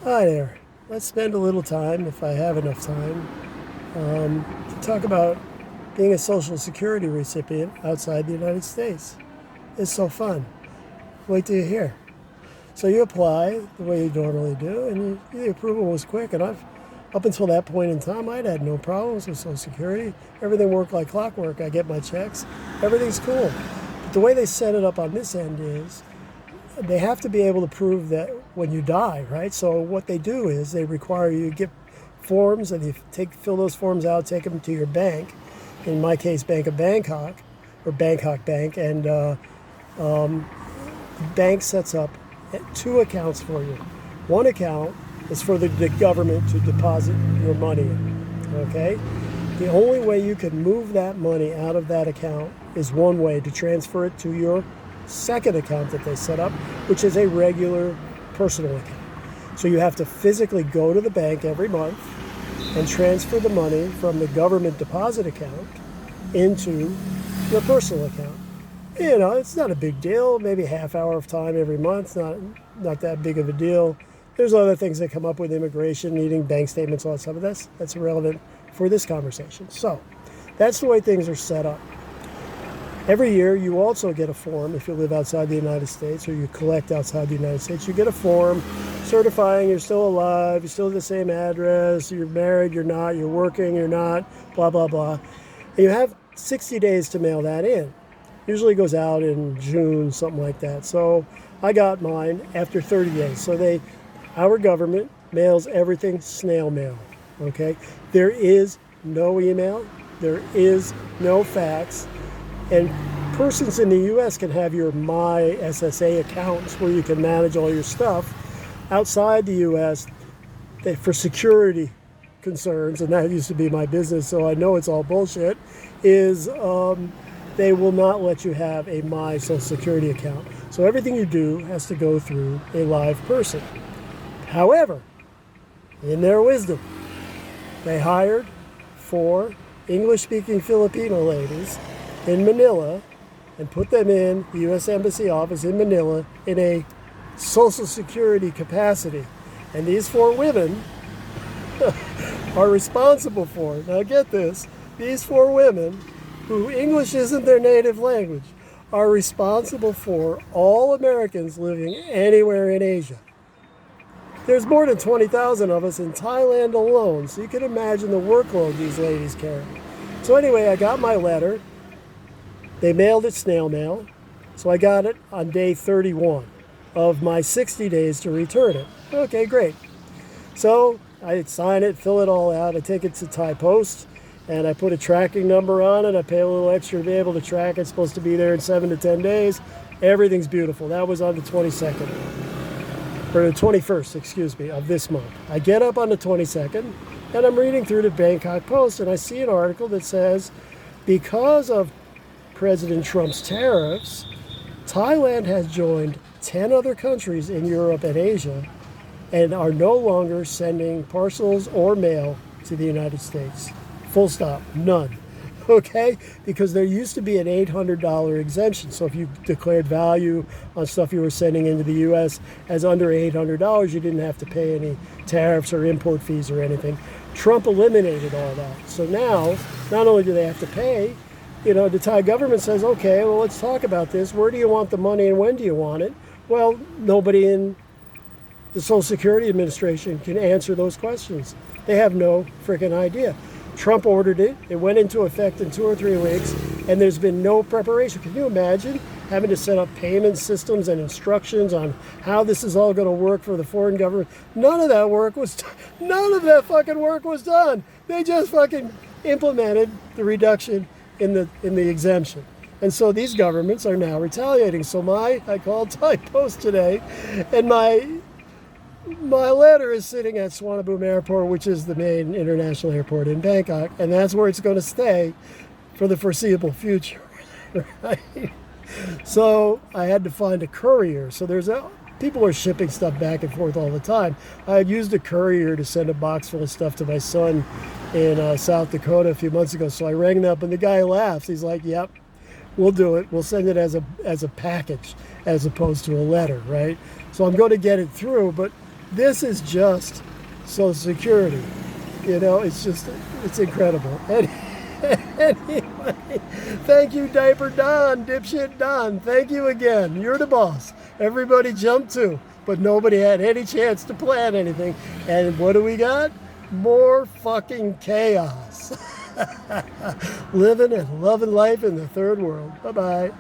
Hi there. Let's spend a little time, if I have enough time, to talk about being a Social Security recipient outside the United States. It's so fun. Wait till you hear. So you apply the way you normally do, and the approval was quick. And up until that point in time, I'd had no problems with Social Security. Everything worked like clockwork. I get my checks. Everything's cool. But the way they set it up on this end is they have to be able to prove that when you die, right? So what they do is they require you to get forms, and you fill those forms out, take them to your bank. In my case, Bank of Bangkok, or Bangkok Bank, and the bank sets up two accounts for you. One account is for the government to deposit your money in, okay? The only way you can move that money out of that account is one way, to transfer it to your second account that they set up, which is a regular personal account. So you have to physically go to the bank every month and transfer the money from the government deposit account into your personal account. You know, it's not a big deal, maybe a half hour of time every month, not that big of a deal. There's other things that come up with immigration, needing bank statements, all that stuff, but that's irrelevant for this conversation. So that's the way things are set up. Every year, you also get a form if you live outside the United States, or you collect outside the United States. You get a form certifying you're still alive, you're still at the same address, you're married, you're not, you're working, you're not, blah, blah, blah. And you have 60 days to mail that in. Usually goes out in June, something like that. So I got mine after 30 days. So our government mails everything snail mail, okay? There is no email, there is no fax. And persons in the U.S. can have your My SSA accounts where you can manage all your stuff. Outside the U.S., for security concerns, and that used to be my business, so I know it's all bullshit, is they will not let you have a My Social Security account. So everything you do has to go through a live person. However, in their wisdom, they hired 4 English-speaking Filipino ladies in Manila and put them in the U.S. Embassy office in Manila in a Social Security capacity. And these 4 women are responsible for, now get this, these 4 women, who English isn't their native language, are responsible for all Americans living anywhere in Asia. There's more than 20,000 of us in Thailand alone, so you can imagine the workload these ladies carry. So anyway, I got my letter. They mailed it snail mail, so I got it on day 31 of my 60 days to return it. Okay, great. So I sign it, fill it all out, I take it to Thai Post, and I put a tracking number on it. I pay a little extra to be able to track it. It's supposed to be there in 7 to 10 days. Everything's beautiful. That was on the 22nd, or the 21st, excuse me, of this month. I get up on the 22nd, and I'm reading through the Bangkok Post, and I see an article that says, because of President Trump's tariffs, Thailand has joined 10 other countries in Europe and Asia and are no longer sending parcels or mail to the United States. Full stop. None. Okay? Because there used to be an $800 exemption. So if you declared value on stuff you were sending into the U.S. as under $800, you didn't have to pay any tariffs or import fees or anything. Trump eliminated all that. So now, not only do they have to pay, the Thai government says, okay, well, let's talk about this. Where do you want the money and when do you want it? Well, nobody in the Social Security Administration can answer those questions. They have no freaking idea. Trump ordered it. It went into effect in 2 or 3 weeks, and there's been no preparation. Can you imagine having to set up payment systems and instructions on how this is all going to work for the foreign government? None of that fucking work was done. They just fucking implemented the reduction in the exemption. And so these governments are now retaliating. So I called Thai Post today, and my letter is sitting at Suvarnabhumi Airport, which is the main international airport in Bangkok, and that's where it's going to stay for the foreseeable future. Right? So I had to find a courier. So people are shipping stuff back and forth all the time. I had used a courier to send a box full of stuff to my son in South Dakota a few months ago. So I rang him up, and the guy laughs. He's like, yep, we'll do it. We'll send it as a package as opposed to a letter, right? So I'm going to get it through, but This is just Social Security. You know, it's incredible. Anyway, thank you, Diaper Don, dipshit Don. Thank you again. You're the boss. Everybody jumped to, but nobody had any chance to plan anything. And what do we got? More fucking chaos. Living and loving life in the third world. Bye-bye.